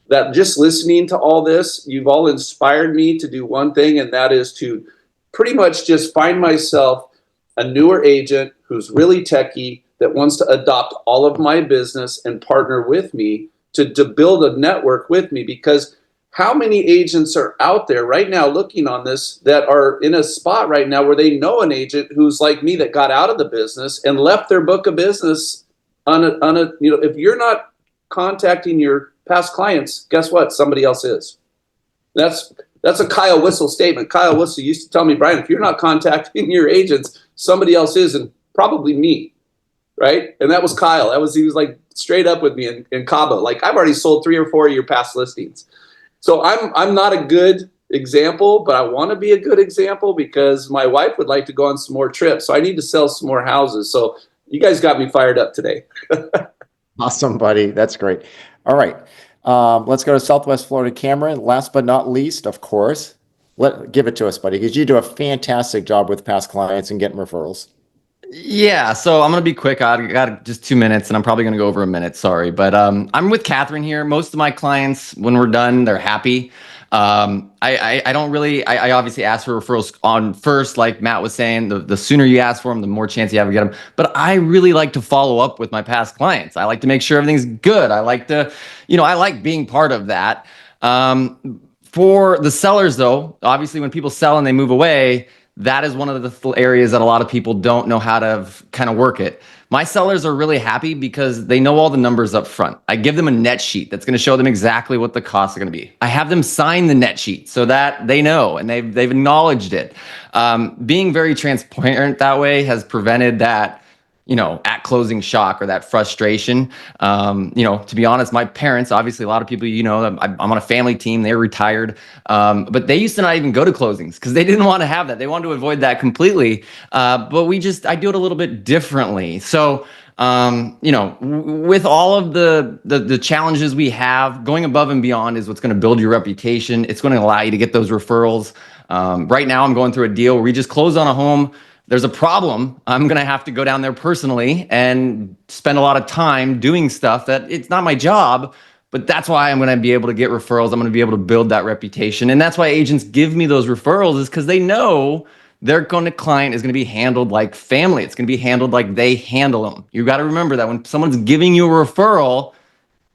that just listening to all this, you've all inspired me to do one thing, and that is to pretty much just find myself a newer agent who's really techie that wants to adopt all of my business and partner with me to build a network with me. Because how many agents are out there right now looking on this that are in a spot right now where they know an agent who's like me that got out of the business and left their book of business on a if you're not contacting your past clients, guess what? Somebody else is. That's a Kyle Whissel statement. Kyle Whissel used to tell me, Brian, if you're not contacting your agents, somebody else is, and probably me. Right? And that was Kyle. He was like straight up with me in Cabo. Like, I've already sold 3 or 4 of your past listings. So I'm not a good example, but I want to be a good example because my wife would like to go on some more trips. So I need to sell some more houses. So you guys got me fired up today. Awesome, buddy. That's great. All right. Let's go to Southwest Florida. Cameron, last but not least, of course, give it to us, buddy, because you do a fantastic job with past clients and getting referrals. Yeah, so I'm gonna be quick. I got just 2 minutes, and I'm probably gonna go over a minute. Sorry, but I'm with Catherine here. Most of my clients, when we're done, they're happy. I don't really. I obviously ask for referrals on first, like Matt was saying. The sooner you ask for them, the more chance you have to get them. But I really like to follow up with my past clients. I like to make sure everything's good. I like to, I like being part of that. For the sellers, though, obviously, when people sell and they move away, that is one of the areas that a lot of people don't know how to kind of work it. My sellers are really happy because they know all the numbers up front. I give them a net sheet that's going to show them exactly what the costs are going to be. I have them sign the net sheet so that they know and they've acknowledged it. Being very transparent that way has prevented that, at closing shock or that frustration. To be honest, my parents, obviously a lot of people, I'm on a family team, they're retired. But they used to not even go to closings because they didn't want to have that. They wanted to avoid that completely. But I do it a little bit differently. So, with all of the challenges we have, going above and beyond is what's going to build your reputation. It's going to allow you to get those referrals. Right now I'm going through a deal where we just closed on a home. There's a problem. I'm going to have to go down there personally and spend a lot of time doing stuff that it's not my job, but that's why I'm going to be able to get referrals. I'm going to be able to build that reputation. And that's why agents give me those referrals, is because they know their client is going to be handled like family. It's going to be handled like they handle them. You got to remember that when someone's giving you a referral,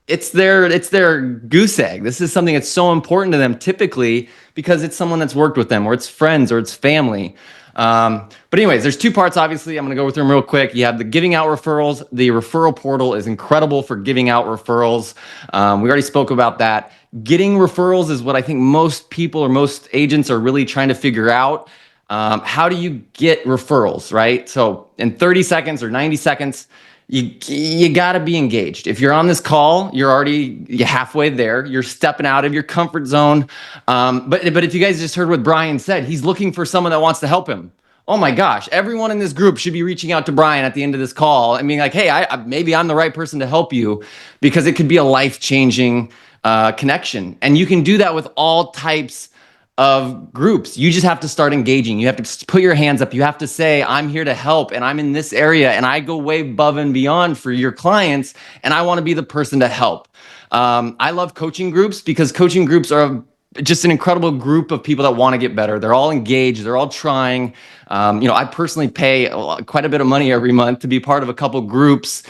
it's their goose egg. This is something that's so important to them typically because it's someone that's worked with them, or it's friends, or it's family. But anyways, there's two parts. Obviously, I'm going to go through them real quick. You have the giving out referrals. The referral portal is incredible for giving out referrals. We already spoke about that. Getting referrals is what I think most people or most agents are really trying to figure out. How do you get referrals, right? So in 30 seconds or 90 seconds, you got to be engaged. If you're on this call, you're halfway there. You're stepping out of your comfort zone. But if you guys just heard what Brian said, he's looking for someone that wants to help him. Oh my gosh, everyone in this group should be reaching out to Brian at the end of this call and being like, hey, maybe I'm the right person to help you, because it could be a life-changing connection. And you can do that with all types of groups. You just have to start engaging. You have to put your hands up. You have to say, I'm here to help, and I'm in this area, and I go way above and beyond for your clients, and I want to be the person to help. I love coaching groups because coaching groups are just an incredible group of people that want to get better. They're all engaged. They're all trying. I personally pay quite a bit of money every month to be part of a couple groups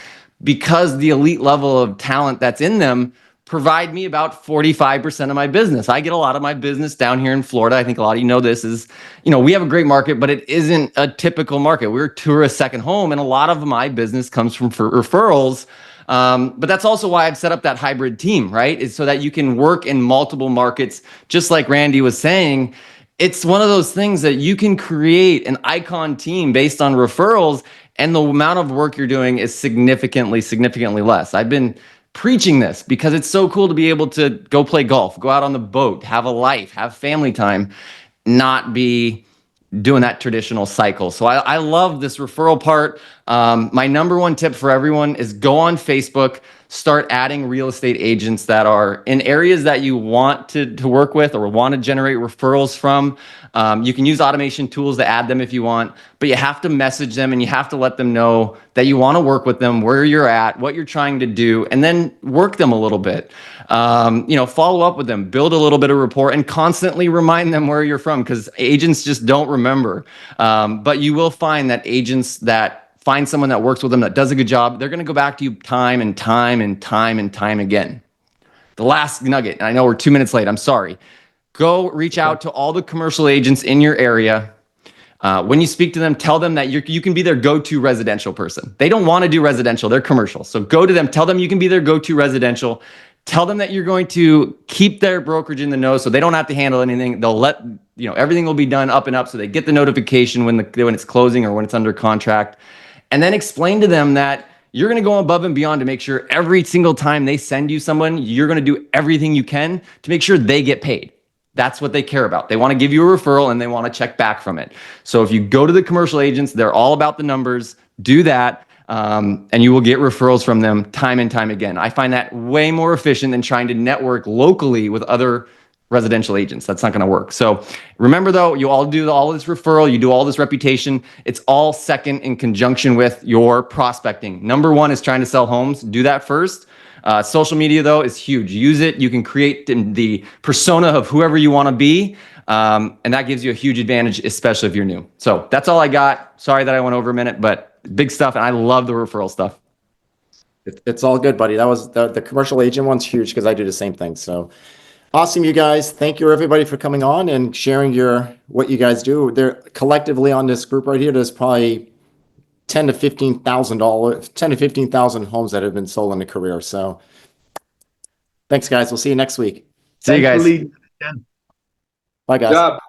because the elite level of talent that's in them provide me about 45% of my business. I get a lot of my business down here in Florida. I think a lot of you know this is, we have a great market, but it isn't a typical market. We're a tourist second home, and a lot of my business comes from referrals. But that's also why I've set up that hybrid team, right? Is so that you can work in multiple markets, just like Randy was saying. It's one of those things that you can create an icon team based on referrals, and the amount of work you're doing is significantly less. I've been preaching this because it's so cool to be able to go play golf, go out on the boat, have a life, have family time, not be doing that traditional cycle. So I love this referral part. My number one tip for everyone is go on Facebook, start adding real estate agents that are in areas that you want to work with or want to generate referrals from. You can use automation tools to add them if you want, but you have to message them and you have to let them know that you want to work with them, where you're at, what you're trying to do, and then work them a little bit. Follow up with them, build a little bit of rapport, and constantly remind them where you're from, because agents just don't remember. But you will find that agents that find someone that works with them that does a good job, they're going to go back to you time and time again. The last nugget, and I know we're 2 minutes late, I'm sorry. Go reach out to all the commercial agents in your area. When you speak to them, tell them that you can be their go-to residential person. They don't want to do residential, they're commercial. So go to them, tell them you can be their go-to residential. Tell them that you're going to keep their brokerage in the know so they don't have to handle anything. They'll let, everything will be done up and up so they get the notification when it's closing or when it's under contract. And then explain to them that you're going to go above and beyond to make sure every single time they send you someone, you're going to do everything you can to make sure they get paid. That's what they care about. They want to give you a referral and they want to check back from it. So if you go to the commercial agents, they're all about the numbers. Do that, and you will get referrals from them time and time again. I find that way more efficient than trying to network locally with other residential agents. That's not going to work. So remember, though, you all do all this referral, you do all this reputation. It's all second in conjunction with your prospecting. Number one is trying to sell homes. Do that first. Social media, though, is huge. Use it. You can create the persona of whoever you want to be. And that gives you a huge advantage, especially if you're new. So that's all I got. Sorry that I went over a minute, but big stuff. And I love the referral stuff. It's all good, buddy. That was the commercial agent one's huge because I do the same thing. So awesome, you guys. Thank you, everybody, for coming on and sharing what you guys do. They're collectively on this group right here. There's probably 10 to 15,000 homes that have been sold in a career. So thanks, guys. We'll see you next week. See you guys. Thanks for leading. Bye, guys. Good job.